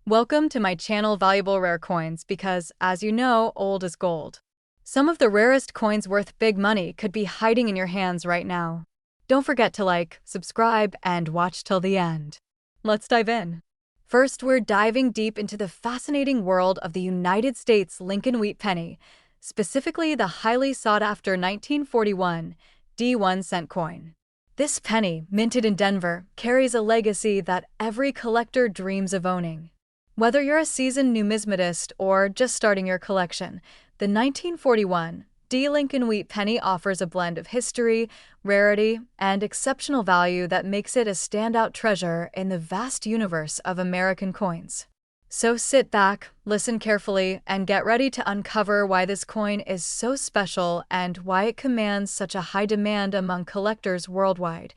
Welcome to my channel Valuable Rare Coins because, as you know, old is gold. Some of the rarest coins worth big money could be hiding in your hands right now. Don't forget to like, subscribe, and watch till the end. Let's dive in. First, we're diving deep into the fascinating world of the United States Lincoln Wheat Penny, specifically the highly sought-after 1941 D1 cent coin. This penny, minted in Denver, carries a legacy that every collector dreams of owning. Whether you're a seasoned numismatist or just starting your collection, the 1941 D Lincoln Wheat Penny offers a blend of history, rarity, and exceptional value that makes it a standout treasure in the vast universe of American coins. So sit back, listen carefully, and get ready to uncover why this coin is so special and why it commands such a high demand among collectors worldwide.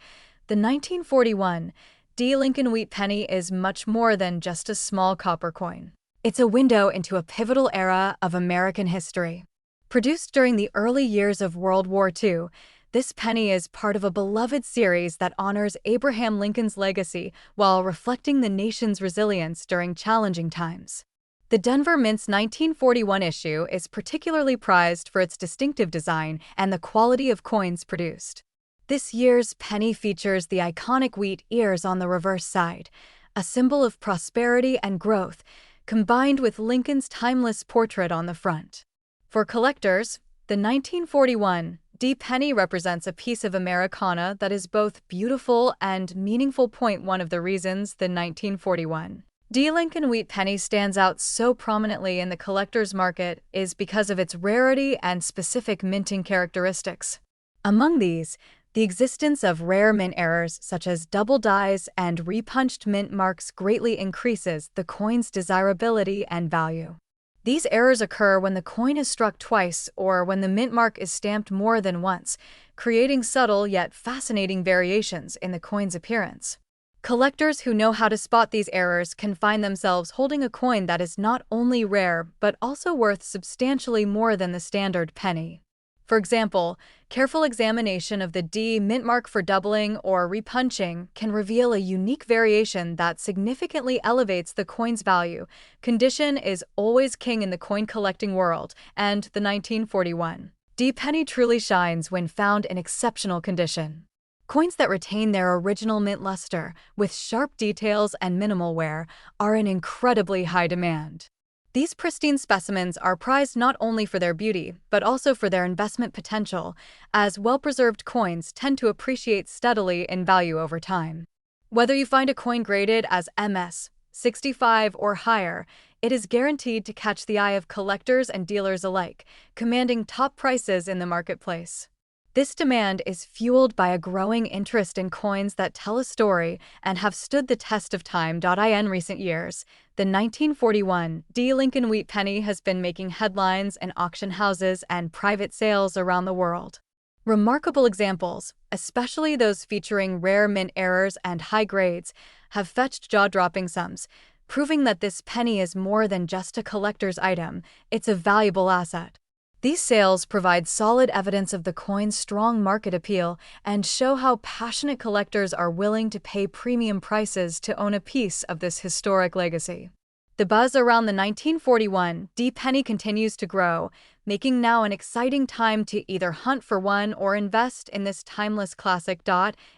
The 1941 D Lincoln Wheat Penny is much more than just a small copper coin. It's a window into a pivotal era of American history. Produced during the early years of World War II, this penny is part of a beloved series that honors Abraham Lincoln's legacy while reflecting the nation's resilience during challenging times. The Denver Mint's 1941 issue is particularly prized for its distinctive design and the quality of coins produced. This year's penny features the iconic wheat ears on the reverse side, a symbol of prosperity and growth, combined with Lincoln's timeless portrait on the front. For collectors, the 1941 D penny represents a piece of Americana that is both beautiful and meaningful. One of the reasons the 1941 D Lincoln Wheat Penny stands out so prominently in the collector's market is because of its rarity and specific minting characteristics. Among these, the existence of rare mint errors such as double dies and repunched mint marks greatly increases the coin's desirability and value. These errors occur when the coin is struck twice or when the mint mark is stamped more than once, creating subtle yet fascinating variations in the coin's appearance. Collectors who know how to spot these errors can find themselves holding a coin that is not only rare but also worth substantially more than the standard penny. For example, careful examination of the D mint mark for doubling or repunching can reveal a unique variation that significantly elevates the coin's value. Condition is always king in the coin collecting world, and the 1941 D penny truly shines when found in exceptional condition. Coins that retain their original mint luster, with sharp details and minimal wear, are in incredibly high demand. These pristine specimens are prized not only for their beauty, but also for their investment potential, as well-preserved coins tend to appreciate steadily in value over time. Whether you find a coin graded as MS, 65 or higher, it is guaranteed to catch the eye of collectors and dealers alike, commanding top prices in the marketplace. This demand is fueled by a growing interest in coins that tell a story and have stood the test of time. In recent years, the 1941 D Lincoln Wheat Penny has been making headlines in auction houses and private sales around the world. Remarkable examples, especially those featuring rare mint errors and high grades, have fetched jaw-dropping sums, proving that this penny is more than just a collector's item, it's a valuable asset. These sales provide solid evidence of the coin's strong market appeal and show how passionate collectors are willing to pay premium prices to own a piece of this historic legacy. The buzz around the 1941 D penny continues to grow, making now an exciting time to either hunt for one or invest in this timeless classic.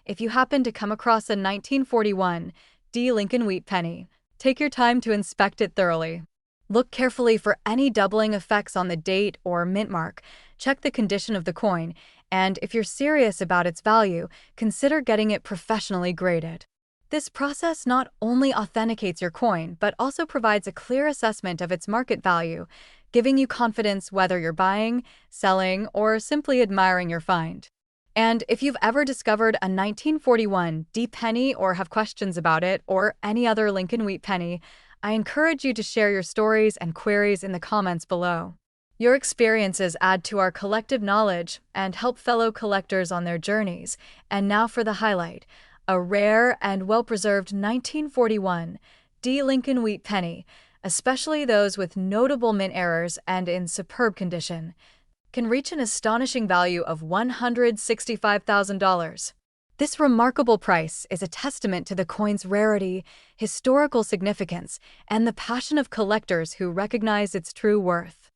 If you happen to come across a 1941 D Lincoln Wheat Penny, take your time to inspect it thoroughly. Look carefully for any doubling effects on the date or mint mark, check the condition of the coin, and if you're serious about its value, consider getting it professionally graded. This process not only authenticates your coin, but also provides a clear assessment of its market value, giving you confidence whether you're buying, selling, or simply admiring your find. And if you've ever discovered a 1941 D penny or have questions about it or any other Lincoln Wheat Penny, I encourage you to share your stories and queries in the comments below. Your experiences add to our collective knowledge and help fellow collectors on their journeys. And now for the highlight, a rare and well-preserved 1941 D Lincoln Wheat Penny, especially those with notable mint errors and in superb condition, can reach an astonishing value of $165,000. This remarkable price is a testament to the coin's rarity, historical significance, and the passion of collectors who recognize its true worth.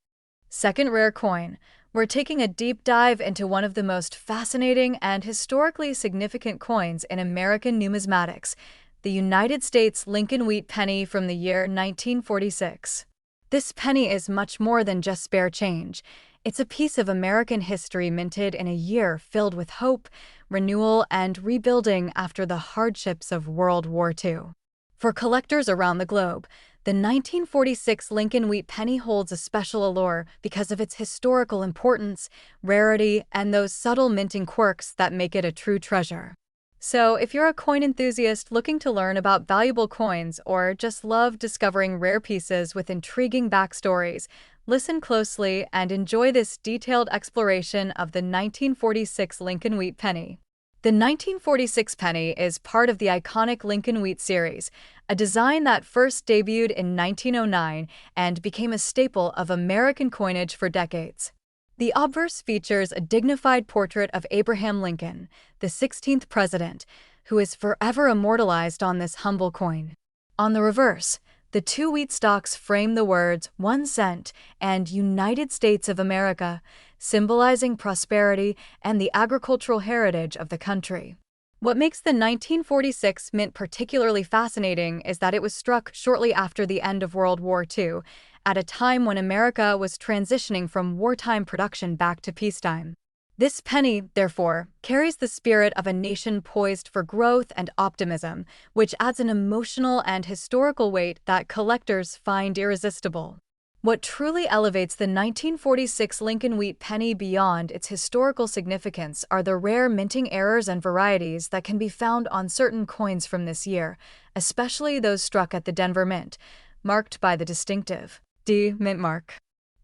Second rare coin. We're taking a deep dive into one of the most fascinating and historically significant coins in American numismatics, the United States Lincoln Wheat penny from the year 1946. This penny is much more than just spare change. It's a piece of American history minted in a year filled with hope, renewal, and rebuilding after the hardships of World War II. For collectors around the globe, the 1946 Lincoln Wheat penny holds a special allure because of its historical importance, rarity, and those subtle minting quirks that make it a true treasure. So, if you're a coin enthusiast looking to learn about valuable coins or just love discovering rare pieces with intriguing backstories, listen closely and enjoy this detailed exploration of the 1946 Lincoln Wheat penny. The 1946 penny is part of the iconic Lincoln Wheat series, a design that first debuted in 1909 and became a staple of American coinage for decades. The obverse features a dignified portrait of Abraham Lincoln, the 16th president, who is forever immortalized on this humble coin. On the reverse, the two wheat stalks frame the words 1 cent and United States of America, symbolizing prosperity and the agricultural heritage of the country. What makes the 1946 mint particularly fascinating is that it was struck shortly after the end of World War II, at a time when America was transitioning from wartime production back to peacetime. This penny, therefore, carries the spirit of a nation poised for growth and optimism, which adds an emotional and historical weight that collectors find irresistible. What truly elevates the 1946 Lincoln Wheat penny beyond its historical significance are the rare minting errors and varieties that can be found on certain coins from this year, especially those struck at the Denver Mint, marked by the distinctive D mint mark.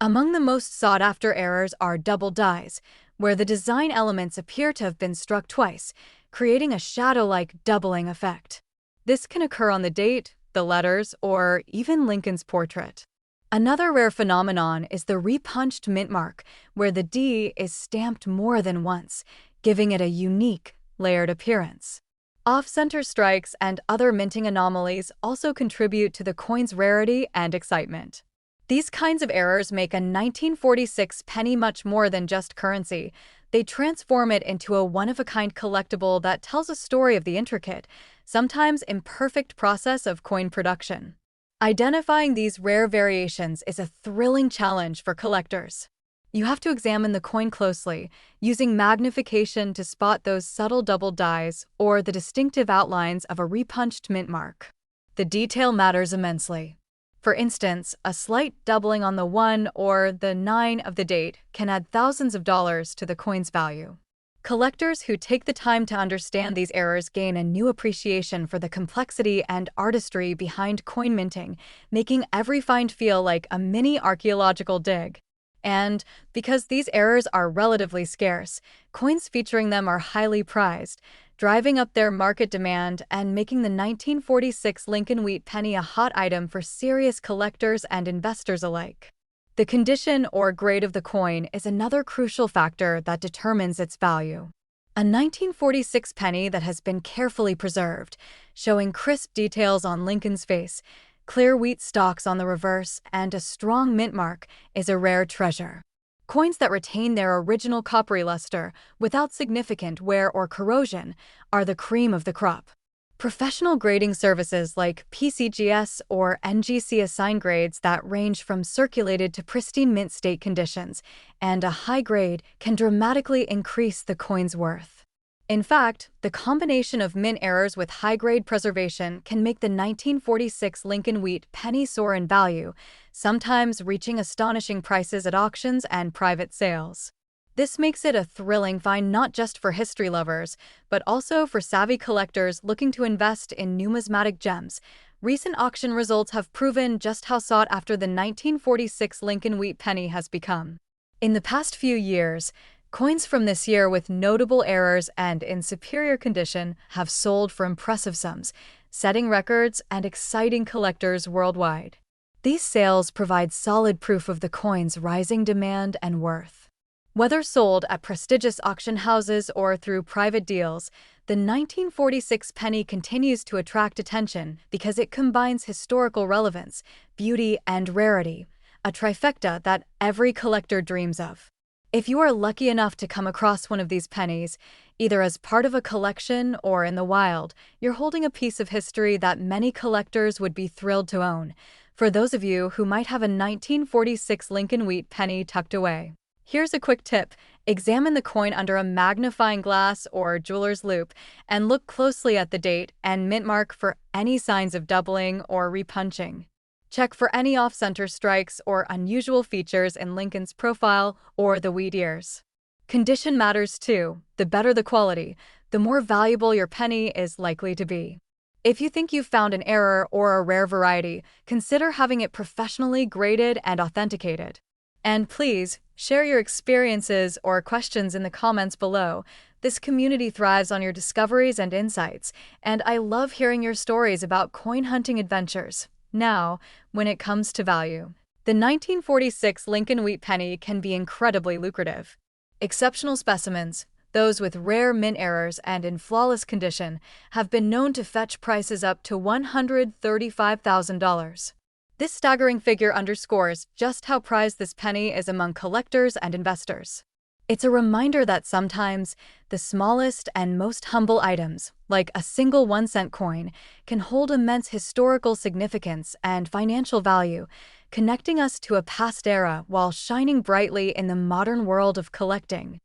Among the most sought-after errors are double dies, where the design elements appear to have been struck twice, creating a shadow-like doubling effect. This can occur on the date, the letters, or even Lincoln's portrait. Another rare phenomenon is the repunched mint mark, where the D is stamped more than once, giving it a unique, layered appearance. Off-center strikes and other minting anomalies also contribute to the coin's rarity and excitement. These kinds of errors make a 1946 penny much more than just currency. They transform it into a one-of-a-kind collectible that tells a story of the intricate, sometimes imperfect process of coin production. Identifying these rare variations is a thrilling challenge for collectors. You have to examine the coin closely, using magnification to spot those subtle double dies or the distinctive outlines of a repunched mint mark. The detail matters immensely. For instance, a slight doubling on the 1 or the 9 of the date can add thousands of dollars to the coin's value. Collectors who take the time to understand these errors gain a new appreciation for the complexity and artistry behind coin minting, making every find feel like a mini archaeological dig. And because these errors are relatively scarce, coins featuring them are highly prized, driving up their market demand and making the 1946 Lincoln Wheat penny a hot item for serious collectors and investors alike. The condition or grade of the coin is another crucial factor that determines its value. A 1946 penny that has been carefully preserved, showing crisp details on Lincoln's face, clear wheat stalks on the reverse, and a strong mint mark is a rare treasure. Coins that retain their original coppery luster without significant wear or corrosion are the cream of the crop. Professional grading services like PCGS or NGC assign grades that range from circulated to pristine mint state conditions, and a high grade can dramatically increase the coin's worth. In fact, the combination of mint errors with high-grade preservation can make the 1946 Lincoln Wheat penny soar in value, sometimes reaching astonishing prices at auctions and private sales. This makes it a thrilling find not just for history lovers, but also for savvy collectors looking to invest in numismatic gems. Recent auction results have proven just how sought after the 1946 Lincoln Wheat penny has become. In the past few years, coins from this year with notable errors and in superior condition have sold for impressive sums, setting records and exciting collectors worldwide. These sales provide solid proof of the coin's rising demand and worth. Whether sold at prestigious auction houses or through private deals, the 1946 penny continues to attract attention because it combines historical relevance, beauty, and rarity, a trifecta that every collector dreams of. If you are lucky enough to come across one of these pennies, either as part of a collection or in the wild, you're holding a piece of history that many collectors would be thrilled to own. For those of you who might have a 1946 Lincoln Wheat penny tucked away, here's a quick tip. Examine the coin under a magnifying glass or jeweler's loupe and look closely at the date and mint mark for any signs of doubling or repunching. Check for any off-center strikes or unusual features in Lincoln's profile or the wheat ears. Condition matters too. The better the quality, the more valuable your penny is likely to be. If you think you've found an error or a rare variety, consider having it professionally graded and authenticated. And please, share your experiences or questions in the comments below. This community thrives on your discoveries and insights, and I love hearing your stories about coin hunting adventures. Now, when it comes to value, the 1946 Lincoln Wheat penny can be incredibly lucrative. Exceptional specimens, those with rare mint errors and in flawless condition, have been known to fetch prices up to $135,000. This staggering figure underscores just how prized this penny is among collectors and investors. It's a reminder that sometimes the smallest and most humble items, like a single 1-cent coin, can hold immense historical significance and financial value, connecting us to a past era while shining brightly in the modern world of collecting.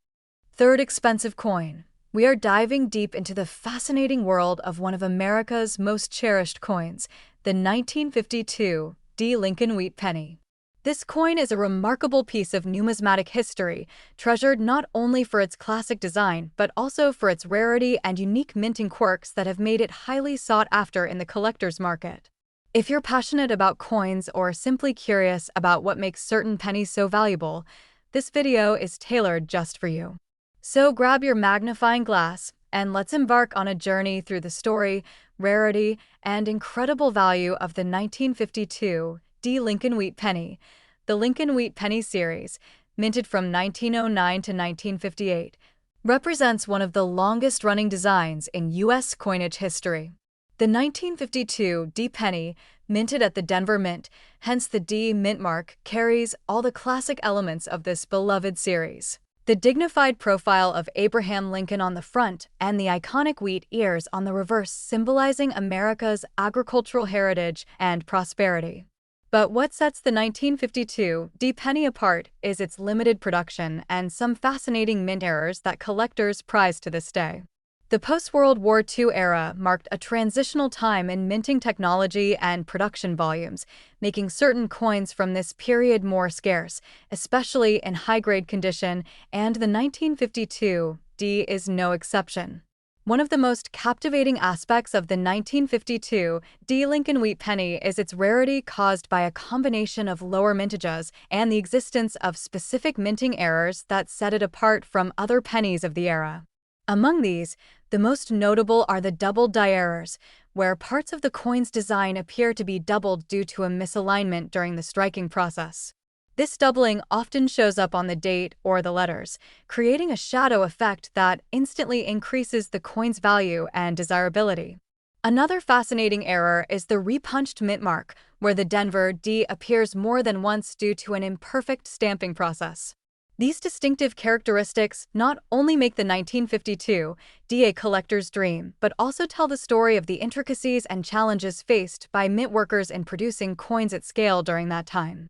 Third expensive coin. We are diving deep into the fascinating world of one of America's most cherished coins, the 1952 Lincoln Wheat penny. This coin is a remarkable piece of numismatic history, treasured not only for its classic design but also for its rarity and unique minting quirks that have made it highly sought after in the collector's market. If you're passionate about coins or simply curious about what makes certain pennies so valuable, this video is tailored just for you. So grab your magnifying glass and let's embark on a journey through the story, rarity, and incredible value of the 1952 Lincoln Wheat penny. The Lincoln Wheat penny series, minted from 1909 to 1958, represents one of the longest-running designs in U.S. coinage history. The 1952 penny, minted at the Denver Mint, hence the D mint mark, carries all the classic elements of this beloved series. The dignified profile of Abraham Lincoln on the front and the iconic wheat ears on the reverse, symbolizing America's agricultural heritage and prosperity. But what sets the 1952 penny apart is its limited production and some fascinating mint errors that collectors prize to this day. The post-World War II era marked a transitional time in minting technology and production volumes, making certain coins from this period more scarce, especially in high-grade condition, and the 1952 is no exception. One of the most captivating aspects of the 1952 Lincoln Wheat penny is its rarity, caused by a combination of lower mintages and the existence of specific minting errors that set it apart from other pennies of the era. Among these, the most notable are the doubled die errors, where parts of the coin's design appear to be doubled due to a misalignment during the striking process. This doubling often shows up on the date or the letters, creating a shadow effect that instantly increases the coin's value and desirability. Another fascinating error is the repunched mint mark, where the Denver D appears more than once due to an imperfect stamping process. These distinctive characteristics not only make the 1952 a collector's dream, but also tell the story of the intricacies and challenges faced by mint workers in producing coins at scale during that time.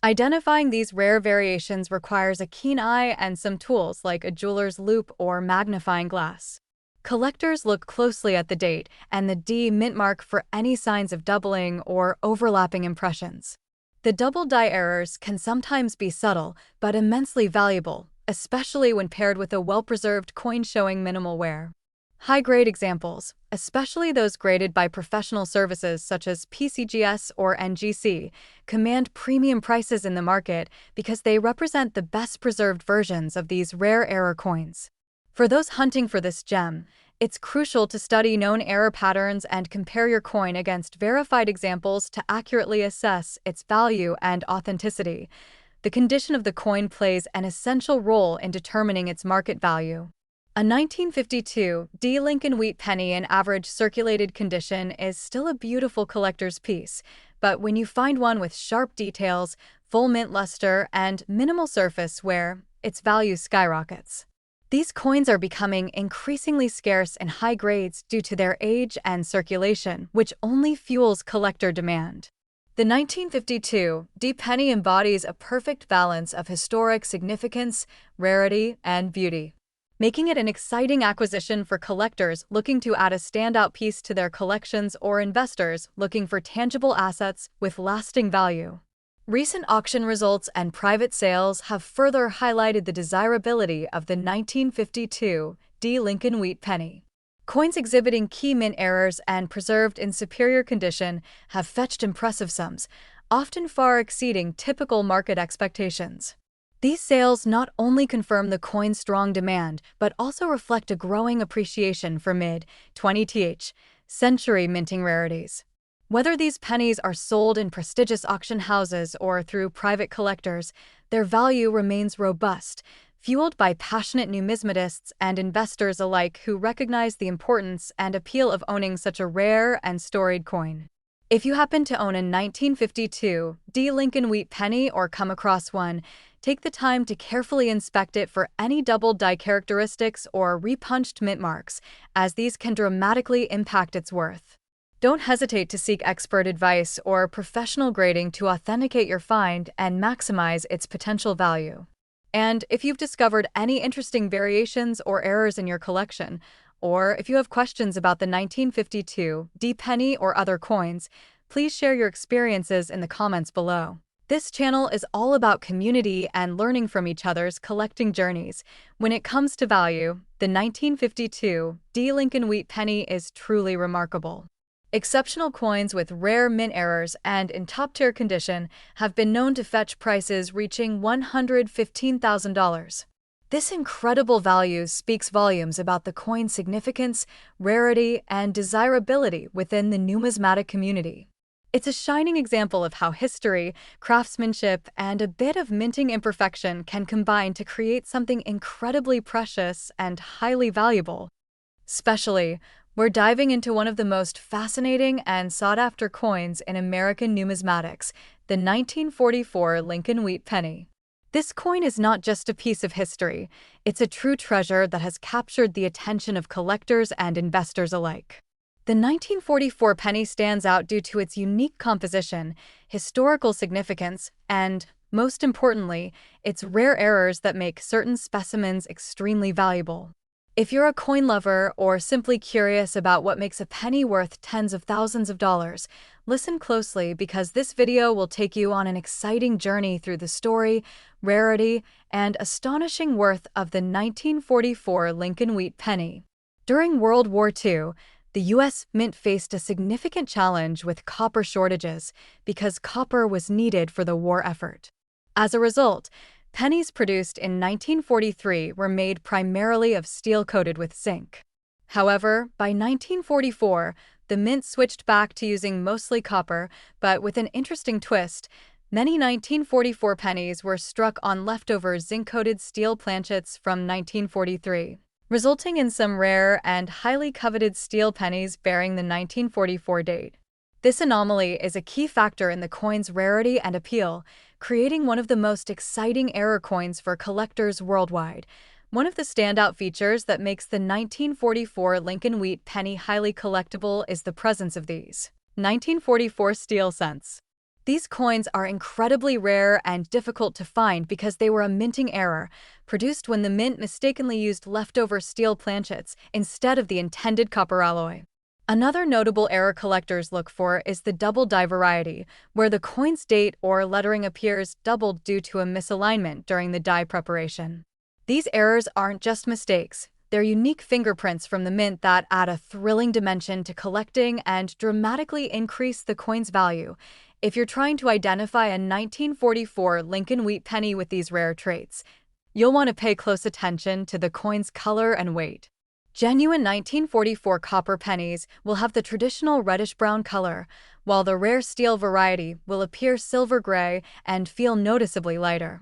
Identifying these rare variations requires a keen eye and some tools like a jeweler's loupe or magnifying glass. Collectors look closely at the date and the D mint mark for any signs of doubling or overlapping impressions. The double die errors can sometimes be subtle but immensely valuable, especially when paired with a well-preserved coin showing minimal wear. High-grade examples, especially those graded by professional services such as PCGS or NGC, command premium prices in the market because they represent the best-preserved versions of these rare error coins. For those hunting for this gem, it's crucial to study known error patterns and compare your coin against verified examples to accurately assess its value and authenticity. The condition of the coin plays an essential role in determining its market value. A 1952 D. Lincoln Wheat penny in average circulated condition is still a beautiful collector's piece, but when you find one with sharp details, full mint luster, and minimal surface wear, its value skyrockets. These coins are becoming increasingly scarce in high grades due to their age and circulation, which only fuels collector demand. The 1952 D penny embodies a perfect balance of historic significance, rarity, and beauty, making it an exciting acquisition for collectors looking to add a standout piece to their collections or investors looking for tangible assets with lasting value. Recent auction results and private sales have further highlighted the desirability of the 1952 D. Lincoln Wheat penny. Coins exhibiting key mint errors and preserved in superior condition have fetched impressive sums, often far exceeding typical market expectations. These sales not only confirm the coin's strong demand, but also reflect a growing appreciation for mid-20th century minting rarities. Whether these pennies are sold in prestigious auction houses or through private collectors, their value remains robust, fueled by passionate numismatists and investors alike who recognize the importance and appeal of owning such a rare and storied coin. If you happen to own a 1952 D. Lincoln Wheat penny or come across one, take the time to carefully inspect it for any double die characteristics or repunched mint marks, as these can dramatically impact its worth. Don't hesitate to seek expert advice or professional grading to authenticate your find and maximize its potential value. And if you've discovered any interesting variations or errors in your collection, or if you have questions about the 1952 D penny or other coins, please share your experiences in the comments below. This channel is all about community and learning from each other's collecting journeys. When it comes to value, the 1952 D. Lincoln Wheat penny is truly remarkable. Exceptional coins with rare mint errors and in top-tier condition have been known to fetch prices reaching $115,000. This incredible value speaks volumes about the coin's significance, rarity, and desirability within the numismatic community. It's a shining example of how history, craftsmanship, and a bit of minting imperfection can combine to create something incredibly precious and highly valuable. Especially, we're diving into one of the most fascinating and sought-after coins in American numismatics, the 1944 Lincoln Wheat penny. This coin is not just a piece of history, it's a true treasure that has captured the attention of collectors and investors alike. The 1944 penny stands out due to its unique composition, historical significance, and, most importantly, its rare errors that make certain specimens extremely valuable. If you're a coin lover or simply curious about what makes a penny worth tens of thousands of dollars, listen closely because this video will take you on an exciting journey through the story, rarity, and astonishing worth of the 1944 Lincoln Wheat penny. During World War II, the U.S. Mint faced a significant challenge with copper shortages because copper was needed for the war effort. As a result, pennies produced in 1943 were made primarily of steel coated with zinc. However, by 1944, the mint switched back to using mostly copper, but with an interesting twist. Many 1944 pennies were struck on leftover zinc-coated steel planchets from 1943, resulting in some rare and highly coveted steel pennies bearing the 1944 date. This anomaly is a key factor in the coin's rarity and appeal, creating one of the most exciting error coins for collectors worldwide. One of the standout features that makes the 1944 Lincoln Wheat penny highly collectible is the presence of these 1944 steel cents. These coins are incredibly rare and difficult to find because they were a minting error, produced when the mint mistakenly used leftover steel planchets instead of the intended copper alloy. Another notable error collectors look for is the double die variety, where the coin's date or lettering appears doubled due to a misalignment during the die preparation. These errors aren't just mistakes, they're unique fingerprints from the mint that add a thrilling dimension to collecting and dramatically increase the coin's value. If you're trying to identify a 1944 Lincoln Wheat penny with these rare traits, you'll want to pay close attention to the coin's color and weight. Genuine 1944 copper pennies will have the traditional reddish-brown color, while the rare steel variety will appear silver gray and feel noticeably lighter.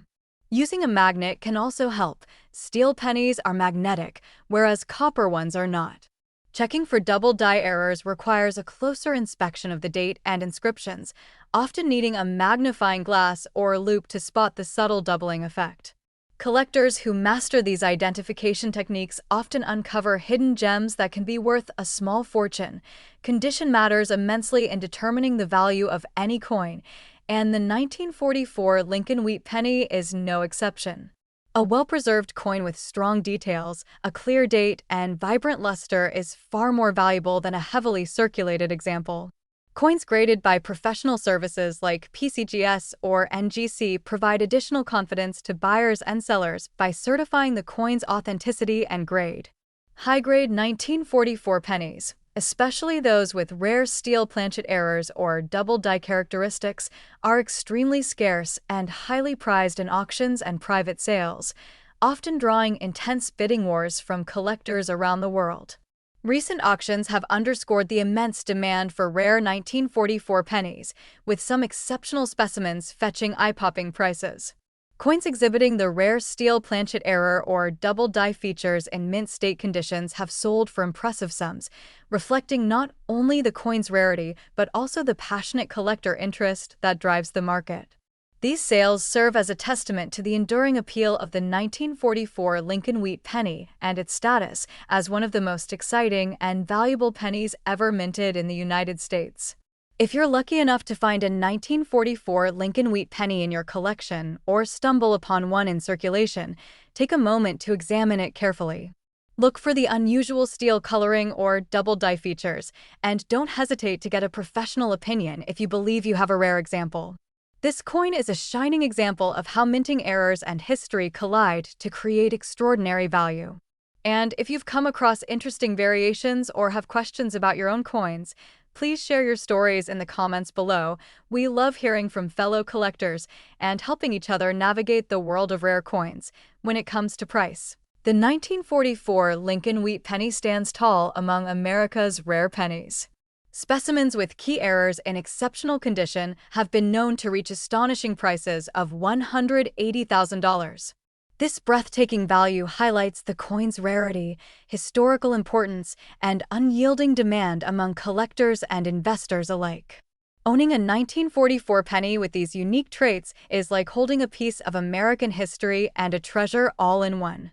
Using a magnet can also help. Steel pennies are magnetic, whereas copper ones are not. Checking for double die errors requires a closer inspection of the date and inscriptions, often needing a magnifying glass or loupe to spot the subtle doubling effect. Collectors who master these identification techniques often uncover hidden gems that can be worth a small fortune. Condition matters immensely in determining the value of any coin, and the 1944 Lincoln Wheat penny is no exception. A well-preserved coin with strong details, a clear date, and vibrant luster is far more valuable than a heavily circulated example. Coins graded by professional services like PCGS or NGC provide additional confidence to buyers and sellers by certifying the coin's authenticity and grade. High-grade 1944 pennies, especially those with rare steel planchet errors or double die characteristics, are extremely scarce and highly prized in auctions and private sales, often drawing intense bidding wars from collectors around the world. Recent auctions have underscored the immense demand for rare 1944 pennies, with some exceptional specimens fetching eye-popping prices. Coins exhibiting the rare steel planchet error or double die features in mint state conditions have sold for impressive sums, reflecting not only the coin's rarity but also the passionate collector interest that drives the market. These sales serve as a testament to the enduring appeal of the 1944 Lincoln Wheat penny and its status as one of the most exciting and valuable pennies ever minted in the United States. If you're lucky enough to find a 1944 Lincoln Wheat penny in your collection or stumble upon one in circulation, take a moment to examine it carefully. Look for the unusual steel coloring or double die features, and don't hesitate to get a professional opinion if you believe you have a rare example. This coin is a shining example of how minting errors and history collide to create extraordinary value. And if you've come across interesting variations or have questions about your own coins, please share your stories in the comments below. We love hearing from fellow collectors and helping each other navigate the world of rare coins. When it comes to price, the 1944 Lincoln Wheat penny stands tall among America's rare pennies. Specimens with key errors in exceptional condition have been known to reach astonishing prices of $180,000. This breathtaking value highlights the coin's rarity, historical importance, and unyielding demand among collectors and investors alike. Owning a 1944 penny with these unique traits is like holding a piece of American history and a treasure all in one.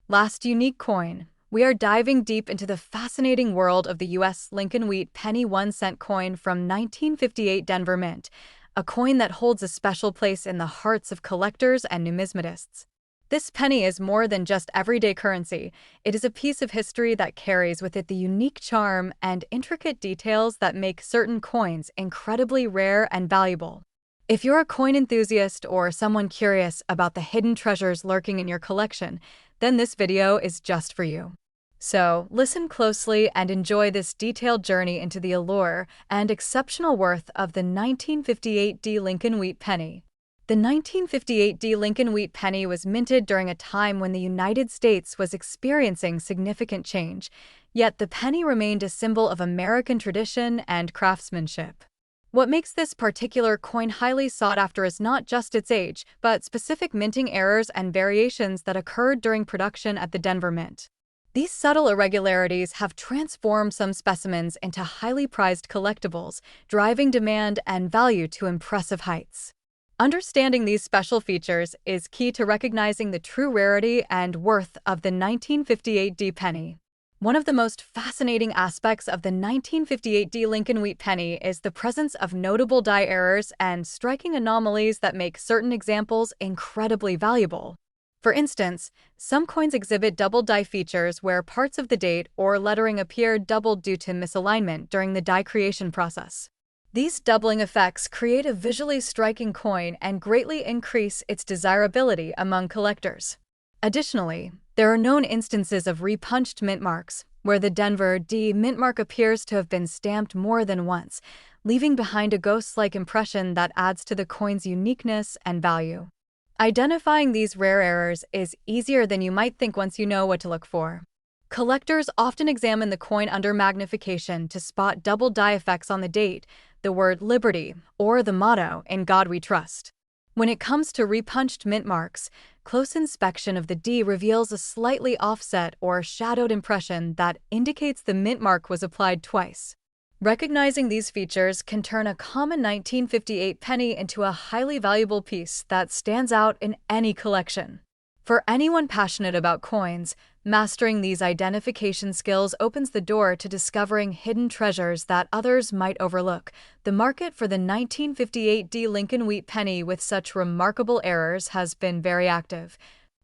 Last unique coin. We are diving deep into the fascinating world of the U.S. Lincoln Wheat penny 1-cent coin from 1958 Denver Mint, a coin that holds a special place in the hearts of collectors and numismatists. This penny is more than just everyday currency. It is a piece of history that carries with it the unique charm and intricate details that make certain coins incredibly rare and valuable. If you're a coin enthusiast or someone curious about the hidden treasures lurking in your collection, then this video is just for you. So, listen closely and enjoy this detailed journey into the allure and exceptional worth of the 1958 D Lincoln Wheat penny. The 1958 D Lincoln Wheat penny was minted during a time when the United States was experiencing significant change, yet the penny remained a symbol of American tradition and craftsmanship. What makes this particular coin highly sought after is not just its age, but specific minting errors and variations that occurred during production at the Denver Mint. These subtle irregularities have transformed some specimens into highly prized collectibles, driving demand and value to impressive heights. Understanding these special features is key to recognizing the true rarity and worth of the 1958 D penny. One of the most fascinating aspects of the 1958 D Lincoln Wheat penny is the presence of notable die errors and striking anomalies that make certain examples incredibly valuable. For instance, some coins exhibit double die features where parts of the date or lettering appear doubled due to misalignment during the die creation process. These doubling effects create a visually striking coin and greatly increase its desirability among collectors. Additionally, there are known instances of repunched mint marks, where the Denver D mint mark appears to have been stamped more than once, leaving behind a ghost-like impression that adds to the coin's uniqueness and value. Identifying these rare errors is easier than you might think once you know what to look for. Collectors often examine the coin under magnification to spot double die effects on the date, the word liberty, or the motto, "In God We Trust." When it comes to repunched mint marks, close inspection of the D reveals a slightly offset or shadowed impression that indicates the mint mark was applied twice. Recognizing these features can turn a common 1958 penny into a highly valuable piece that stands out in any collection. For anyone passionate about coins, mastering these identification skills opens the door to discovering hidden treasures that others might overlook. The market for the 1958 D Lincoln Wheat penny with such remarkable errors has been very active,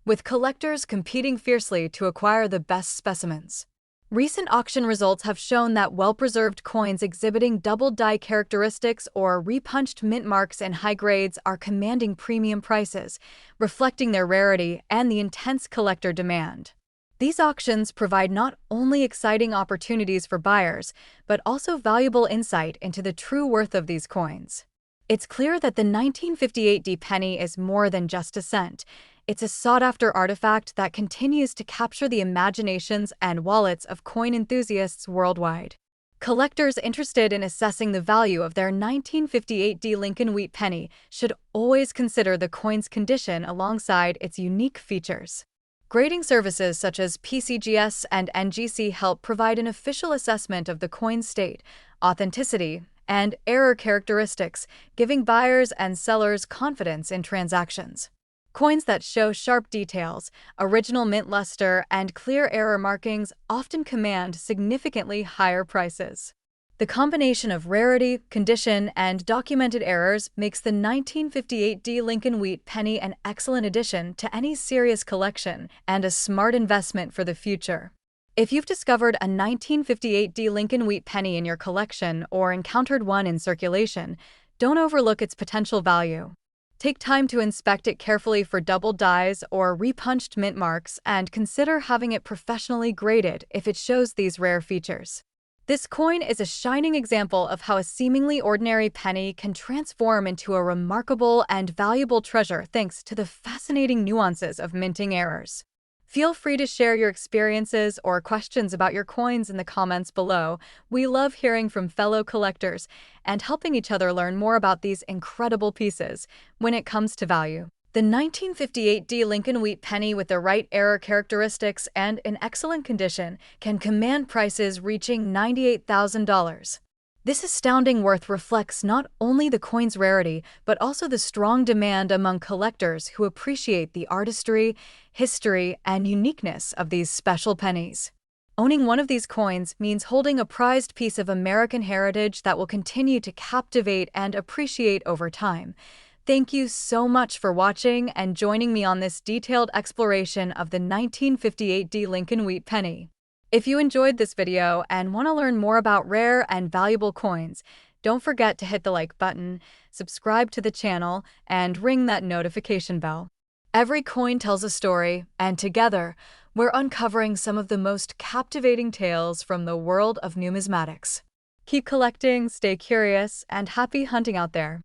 with collectors competing fiercely to acquire the best specimens. Recent auction results have shown that well-preserved coins exhibiting double die characteristics or repunched mint marks in high grades are commanding premium prices, reflecting their rarity and the intense collector demand. These auctions provide not only exciting opportunities for buyers, but also valuable insight into the true worth of these coins. It's clear that the 1958 D penny is more than just a cent. It's a sought-after artifact that continues to capture the imaginations and wallets of coin enthusiasts worldwide. Collectors interested in assessing the value of their 1958 D Lincoln Wheat penny should always consider the coin's condition alongside its unique features. Grading services such as PCGS and NGC help provide an official assessment of the coin's state, authenticity, and error characteristics, giving buyers and sellers confidence in transactions. Coins that show sharp details, original mint luster, and clear error markings often command significantly higher prices. The combination of rarity, condition, and documented errors makes the 1958 D Lincoln Wheat penny an excellent addition to any serious collection and a smart investment for the future. If you've discovered a 1958 D Lincoln Wheat penny in your collection or encountered one in circulation, don't overlook its potential value. Take time to inspect it carefully for double dies or repunched mint marks and consider having it professionally graded if it shows these rare features. This coin is a shining example of how a seemingly ordinary penny can transform into a remarkable and valuable treasure thanks to the fascinating nuances of minting errors. Feel free to share your experiences or questions about your coins in the comments below. We love hearing from fellow collectors and helping each other learn more about these incredible pieces. When it comes to value, the 1958 D Lincoln Wheat penny with the right error characteristics and in excellent condition can command prices reaching $98,000. This astounding worth reflects not only the coin's rarity, but also the strong demand among collectors who appreciate the artistry, history, and uniqueness of these special pennies. Owning one of these coins means holding a prized piece of American heritage that will continue to captivate and appreciate over time. Thank you so much for watching and joining me on this detailed exploration of the 1958 D Lincoln Wheat penny. If you enjoyed this video and want to learn more about rare and valuable coins, don't forget to hit the like button, subscribe to the channel, and ring that notification bell. Every coin tells a story, and together, we're uncovering some of the most captivating tales from the world of numismatics. Keep collecting, stay curious, and happy hunting out there.